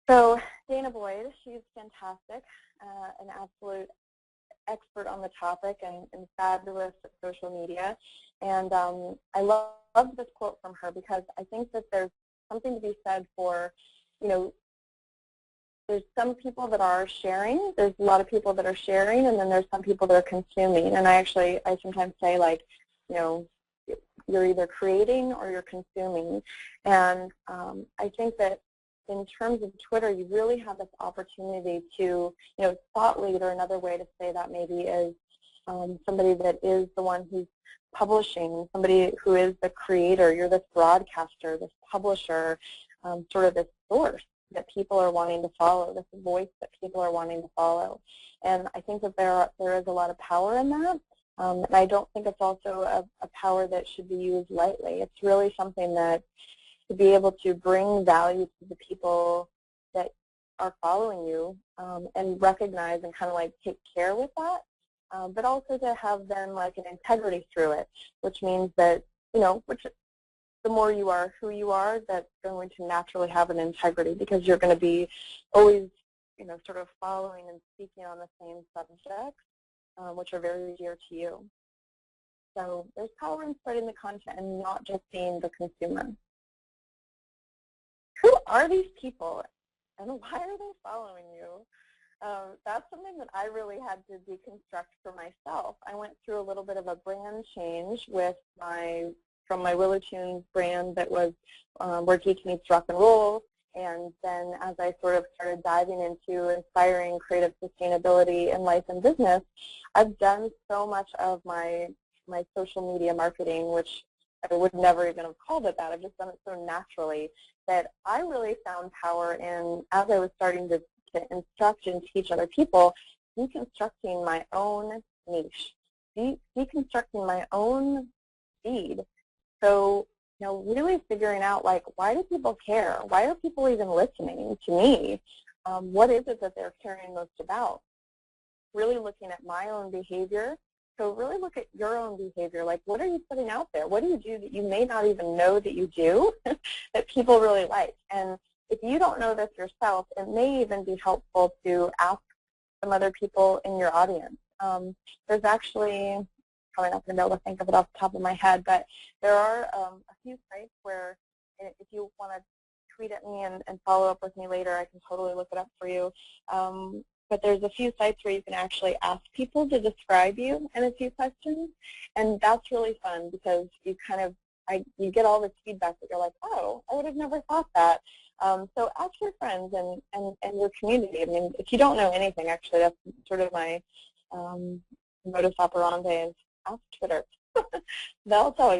So Dana Boyd, she's fantastic, an absolute expert on the topic and fabulous at social media. And I love this quote from her because I think that there's something to be said for, you know, there's some people that are sharing, there's a lot of people that are sharing, and then there's some people that are consuming. And I sometimes say, like, you know, you're either creating or you're consuming. And I think that in terms of Twitter, you really have this opportunity to, you know, thought leader, another way to say that maybe is somebody that is the one who's publishing, somebody who is the creator. You're this broadcaster, this publisher, sort of this source that people are wanting to follow, this voice that people are wanting to follow. And I think that there is a lot of power in that. And I don't think it's also a power that should be used lightly. It's really something that to be able to bring value to the people that are following you and recognize and kind of like take care with that, but also to have then like an integrity through it, which means that, you know, the more you are who you are, that's going to naturally have an integrity because you're going to be always, you know, sort of following and speaking on the same subjects, which are very dear to you. So there's power in spreading the content and not just being the consumer. Who are these people and why are they following you? That's something that I really had to deconstruct for myself. I went through a little bit of a brand change with from my Willow Tunes brand that was where geek meets rock and roll, and then as I sort of started diving into inspiring creative sustainability in life and business, I've done so much of my social media marketing, which I would never even have called it that. I've just done it so naturally that I really found power in, as I was starting to instruct and teach other people, deconstructing my own niche, deconstructing my own feed. So, you know, really figuring out, like, why do people care? Why are people even listening to me? What is it that they're caring most about? Really looking at my own behavior. So really look at your own behavior. Like, what are you putting out there? What do you do that you may not even know that you do that people really like? And if you don't know this yourself, it may even be helpful to ask some other people in your audience. There's actually, probably not going to be able to think of it off the top of my head, but there are a few sites where if you want to tweet at me and follow up with me later, I can totally look it up for you. But there's a few sites where you can actually ask people to describe you in a few questions, and that's really fun because you kind of, you get all this feedback that you're like, oh, I would have never thought that. So ask your friends and your community. I mean, if you don't know anything, actually, that's sort of my modus operandi is ask Twitter. They'll tell you.